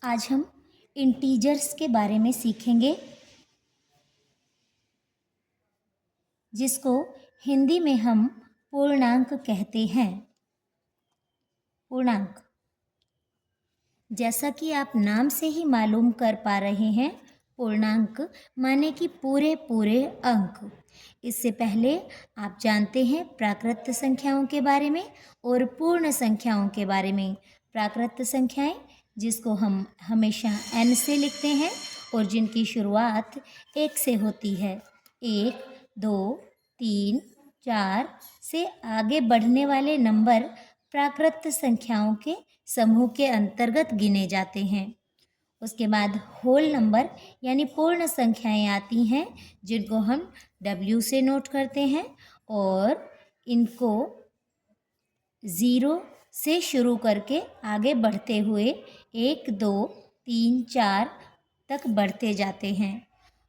आज हम इंटीजर्स के बारे में सीखेंगे, जिसको हिंदी में हम पूर्णांक कहते हैं। पूर्णांक, जैसा कि आप नाम से ही मालूम कर पा रहे हैं, पूर्णांक माने कि पूरे पूरे अंक। इससे पहले आप जानते हैं प्राकृत संख्याओं के बारे में और पूर्ण संख्याओं के बारे में। प्राकृत संख्याएं जिसको हम हमेशा n से लिखते हैं और जिनकी शुरुआत 1 से होती है। 1, 2, 3, 4 से आगे बढ़ने वाले नंबर प्राकृत संख्याओं के समूह के अंतर्गत गिने जाते हैं। उसके बाद होल नंबर यानी पूर्ण संख्याएं आती हैं, जिनको हम W से नोट करते हैं और इनको 0 से शुरू करके आगे बढ़ते हुए 1, 2, 3, 4 तक बढ़ते जाते हैं।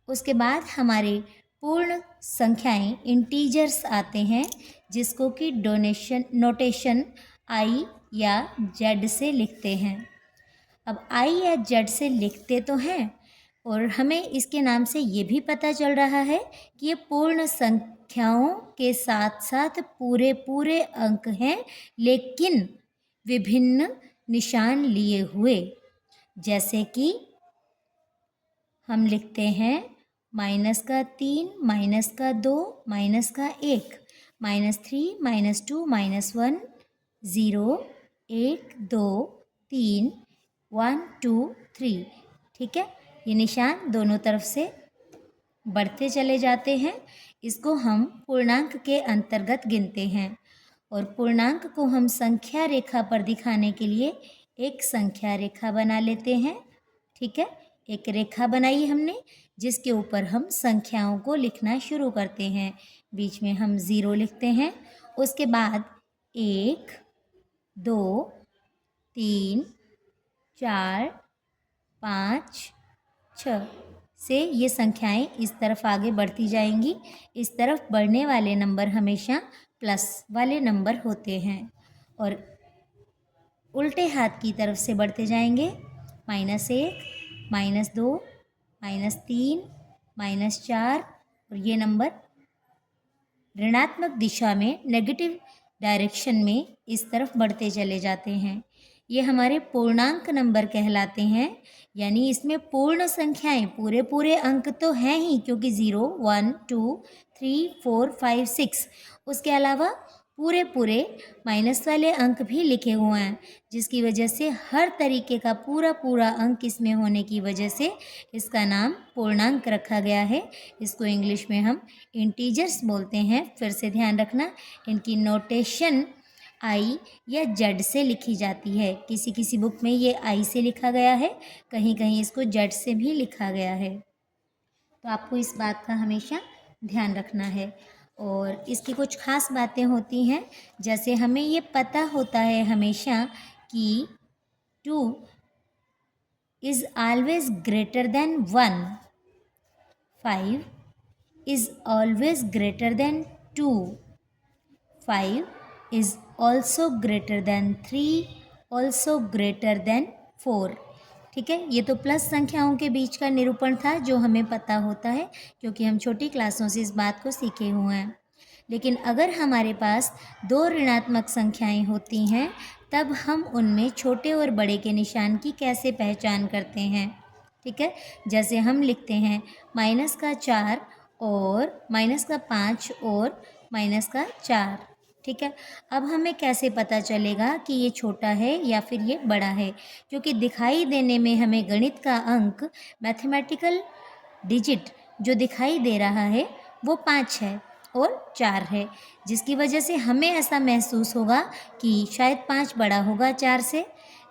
उसके बाद हमारे पूर्ण संख्याएं इंटीजर्स आते हैं, जिसको कि नोटेशन I या Z से लिखते हैं। अब I या Z से लिखते तो हैं और हमें इसके नाम से ये भी पता चल रहा है कि ये पूर्ण संख्याओं के साथ साथ पूरे पूरे अंक हैं, लेकिन विभिन्न निशान लिए हुए। जैसे कि हम लिखते हैं -3, -2, -1, -3, -2, -1, 0, 1, 2, 3, 1, 2, 3। ठीक है, ये निशान दोनों तरफ से बढ़ते चले जाते हैं। इसको हम पूर्णांक के अंतर्गत गिनते हैं और पूर्णांक को हम संख्या रेखा पर दिखाने के लिए एक संख्या रेखा बना लेते हैं। ठीक है, एक रेखा बनाई हमने जिसके ऊपर हम संख्याओं को लिखना शुरू करते हैं। बीच में हम 0 लिखते हैं, उसके बाद 1, 2, 3, 4, 5, 6 से ये संख्याएं इस तरफ आगे बढ़ती जाएंगी। इस तरफ बढ़ने वाले नंबर हमेशा प्लस वाले नंबर होते हैं और उल्टे हाथ की तरफ से बढ़ते जाएंगे। -1, -2, -3, -4 और ये नंबर ऋणात्मक दिशा में, नेगेटिव डायरेक्शन में इस तरफ बढ़ते चले जाते हैं। ये हमारे पूर्णांक नंबर कहलाते हैं, यानी इसमें पूर्ण संख्याएं पूरे पूरे अंक तो हैं ही, क्योंकि 0, 1, 2, 3, 4, 5, 6, उसके अलावा पूरे पूरे माइनस वाले अंक भी लिखे हुए हैं, जिसकी वजह से हर तरीके का पूरा पूरा अंक इसमें होने की वजह से इसका नाम पूर्णांक रखा गया है। इसको इंग्लिश में हम इंटीजर्स बोलते हैं। फिर से ध्यान रखना, इनकी नोटेशन I या Z से लिखी जाती है। किसी किसी बुक में ये I से लिखा गया है, कहीं कहीं इसको Z से भी लिखा गया है। तो आपको इस बात का हमेशा ध्यान रखना है। और इसकी कुछ खास बातें होती हैं, जैसे हमें ये पता होता है हमेशा कि 2 is always greater than 1, 5 is always greater than 2, 5 is also greater than 3, also greater than 4। ठीक है, ये तो प्लस संख्याओं के बीच का निरूपण था जो हमें पता होता है, क्योंकि हम छोटी क्लासों से इस बात को सीखे हुए हैं। लेकिन अगर हमारे पास 2 ऋणात्मक संख्याएं होती हैं, तब हम उनमें छोटे और बड़े के निशान की कैसे पहचान करते हैं। ठीक है, जैसे हम लिखते हैं -4 और -5 और -4। ठीक है, अब हमें कैसे पता चलेगा कि ये छोटा है या फिर ये बड़ा है, क्योंकि दिखाई देने में हमें गणित का अंक, मैथमेटिकल डिजिट जो दिखाई दे रहा है वो 5 है और 4 है, जिसकी वजह से हमें ऐसा महसूस होगा कि शायद 5 बड़ा होगा 4 से।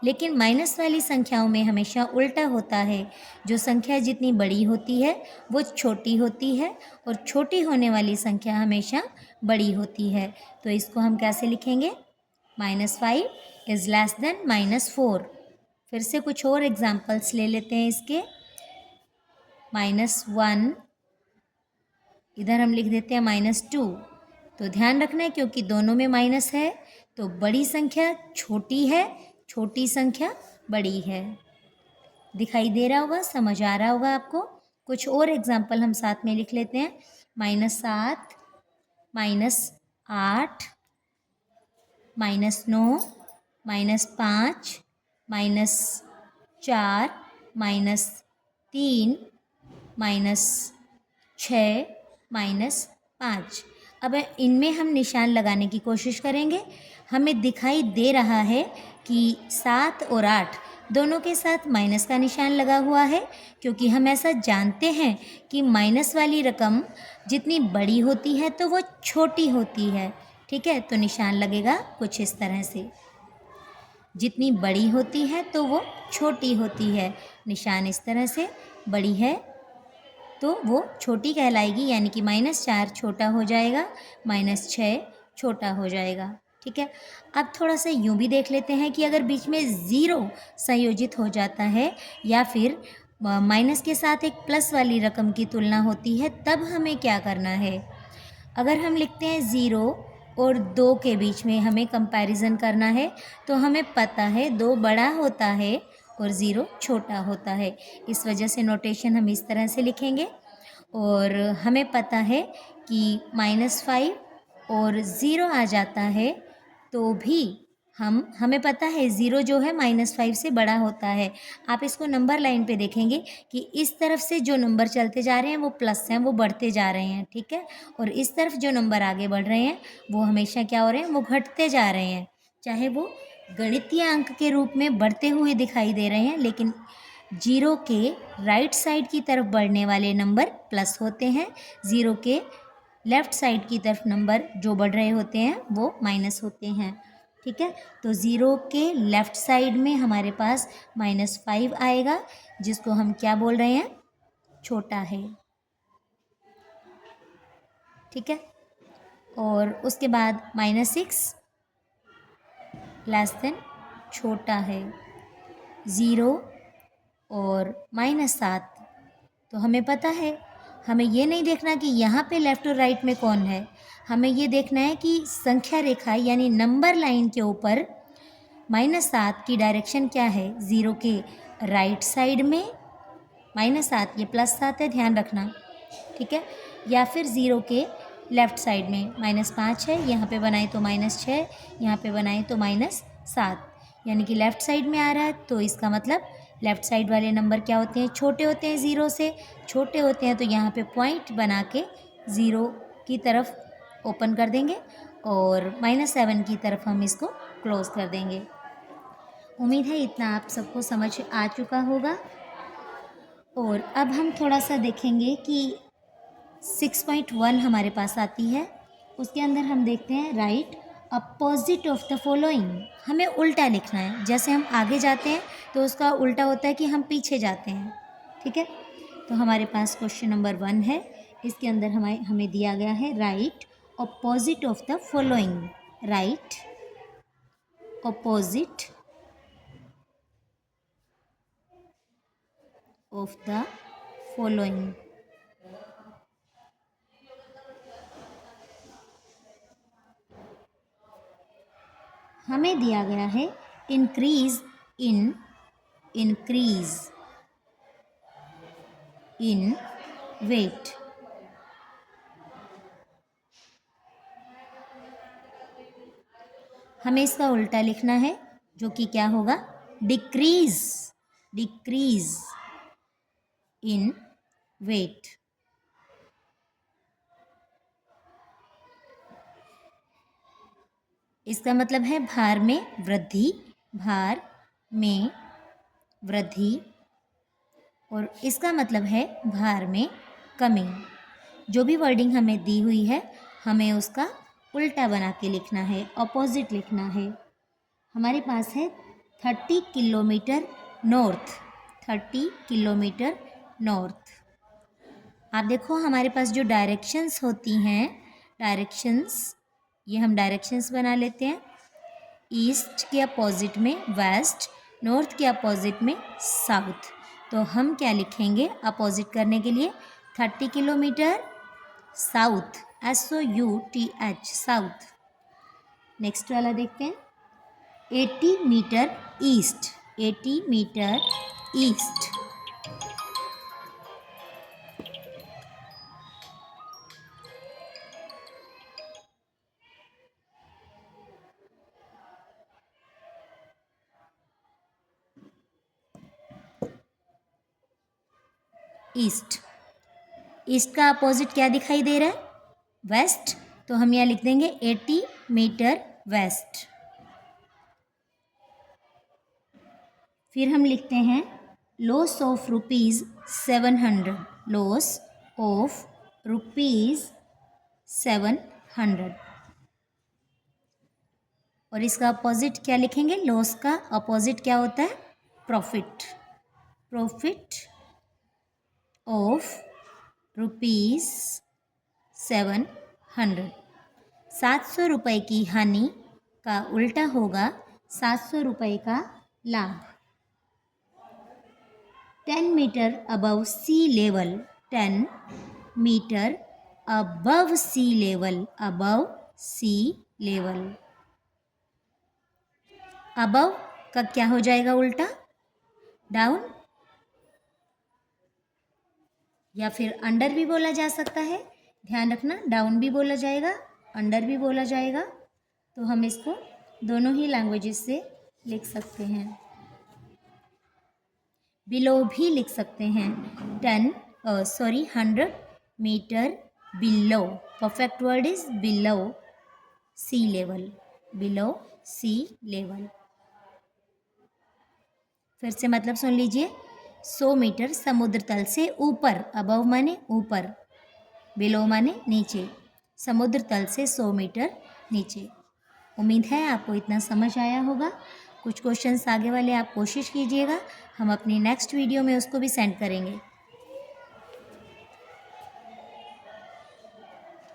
लेकिन माइनस वाली संख्याओं में हमेशा उल्टा होता है, जो संख्या जितनी बड़ी होती है वो छोटी होती है और छोटी होने वाली संख्या हमेशा बड़ी होती है। तो इसको हम कैसे लिखेंगे? -5 इज़ लेस देन -4। फिर से कुछ और एग्जाम्पल्स ले लेते हैं इसके। -1 इधर हम लिख देते हैं -2। तो ध्यान रखना है, क्योंकि दोनों में माइनस है, तो बड़ी संख्या छोटी है, छोटी संख्या बड़ी है। दिखाई दे रहा होगा, समझ आ रहा होगा आपको। कुछ और एग्जाम्पल हम साथ में लिख लेते हैं। -7, -8, -9, -5, -4, -3, -6, -5। अब इनमें हम निशान लगाने की कोशिश करेंगे। हमें दिखाई दे रहा है कि 7 और 8 दोनों के साथ माइनस का निशान लगा हुआ है, क्योंकि हम ऐसा जानते हैं कि माइनस वाली रकम जितनी बड़ी होती है तो वो छोटी होती है। ठीक है, तो निशान लगेगा कुछ इस तरह से। जितनी बड़ी होती है तो वो छोटी होती है। निशान इस तरह से, बड़ी है तो वो छोटी कहलाएगी, यानी कि -4 छोटा हो जाएगा, -6 छोटा हो जाएगा। ठीक है, अब थोड़ा सा यूँ भी देख लेते हैं कि अगर बीच में ज़ीरो संयोजित हो जाता है या फिर माइनस के साथ एक प्लस वाली रकम की तुलना होती है, तब हमें क्या करना है। अगर हम लिखते हैं 0 और 2 के बीच में हमें कंपैरिजन करना है, तो हमें पता है 2 बड़ा होता है और 0 छोटा होता है। इस वजह से नोटेशन हम इस तरह से लिखेंगे। और हमें पता है कि -5 और 0 आ जाता है तो भी हमें पता है 0 जो है -5 से बड़ा होता है। आप इसको नंबर लाइन पे देखेंगे कि इस तरफ से जो नंबर चलते जा रहे हैं वो प्लस हैं, वो बढ़ते जा रहे हैं। ठीक है, और इस तरफ जो नंबर आगे बढ़ रहे हैं वो हमेशा क्या हो रहे हैं, वो घटते जा रहे हैं। चाहे वो गणितीय अंक के रूप में बढ़ते हुए दिखाई दे रहे हैं, लेकिन 0 के राइट साइड की तरफ बढ़ने वाले नंबर प्लस होते हैं, 0 के लेफ़्ट साइड की तरफ नंबर जो बढ़ रहे होते हैं वो माइनस होते हैं। ठीक है, तो 0 के लेफ़्ट साइड में हमारे पास -5 आएगा, जिसको हम क्या बोल रहे हैं, छोटा है। ठीक है, और उसके बाद -6 लेस देन छोटा है। 0 और -7, तो हमें पता है, हमें ये नहीं देखना कि यहाँ पे लेफ़्ट और राइट में कौन है, हमें ये देखना है कि संख्या रेखा यानी नंबर लाइन के ऊपर -7 की डायरेक्शन क्या है। 0 के राइट साइड में -7, ये +7 है, ध्यान रखना। ठीक है, या फिर 0 के लेफ़्ट साइड में -5 है, यहाँ पे बनाए तो -6, यहाँ पे बनाए तो -7, यानी कि लेफ़्ट साइड में आ रहा है, तो इसका मतलब लेफ़्ट साइड वाले नंबर क्या होते हैं, छोटे होते हैं। 0 से छोटे होते हैं, तो यहाँ पे पॉइंट बना के 0 की तरफ ओपन कर देंगे और -7 की तरफ हम इसको क्लोज़ कर देंगे। उम्मीद है इतना आप सबको समझ आ चुका होगा। और अब हम थोड़ा सा देखेंगे कि 6.1 हमारे पास आती है। उसके अंदर हम देखते हैं right opposite of the following. हमें उल्टा लिखना है, जैसे हम आगे जाते हैं तो उसका उल्टा होता है कि हम पीछे जाते हैं। ठीक है, तो हमारे पास क्वेश्चन नंबर 1 है। इसके अंदर हमें दिया गया है right opposite of the following. Right opposite of the following. हमें दिया गया है इंक्रीज इन वेट। हमें इसका उल्टा लिखना है, जो कि क्या होगा, डिक्रीज इन वेट। इसका मतलब है भार में वृद्धि, और इसका मतलब है भार में कमी। जो भी वर्डिंग हमें दी हुई है, हमें उसका उल्टा बना के लिखना है, ऑपोजिट लिखना है। हमारे पास है 30 किलोमीटर नॉर्थ। 30 kilometre north. आप देखो हमारे पास जो डायरेक्शंस होती हैं, ये हम डायरेक्शंस बना लेते हैं। ईस्ट के अपोजिट में वेस्ट, नॉर्थ के अपोजिट में साउथ। तो हम क्या लिखेंगे अपोजिट करने के लिए, 30 kilometre south, SOUTH, south. Next वाला देखते हैं, 80 metre east. 80 metre east, east. East का अपोजिट क्या दिखाई दे रहा है? वेस्ट। तो हम यहाँ लिख देंगे 80 मीटर वेस्ट। फिर हम लिखते हैं loss of rupees 700, loss of rupees 700। और इसका अपोजिट क्या लिखेंगे? लॉस का अपोजिट क्या होता है? Profit, profit of rupees 700। 700 रुपये की हानि का उल्टा होगा 700 रुपये का लाभ। 10 metre above sea level, 10 metre above sea level, above sea level. Above का क्या हो जाएगा उल्टा? डाउन, या फिर अंडर भी बोला जा सकता है। ध्यान रखना, डाउन भी बोला जाएगा, अंडर भी बोला जाएगा। तो हम इसको दोनों ही लैंग्वेजेस से लिख सकते हैं। बिलो भी लिख सकते हैं। 100 metre below, perfect word is below sea level, below sea level. फिर से मतलब सुन लीजिए। 100 मीटर समुद्र तल से ऊपर, अबव माने ऊपर, बिलो माने नीचे, समुद्र तल से 100 मीटर नीचे। उम्मीद है आपको इतना समझ आया होगा। कुछ क्वेश्चंस आगे वाले आप कोशिश कीजिएगा, हम अपनी नेक्स्ट वीडियो में उसको भी सेंड करेंगे।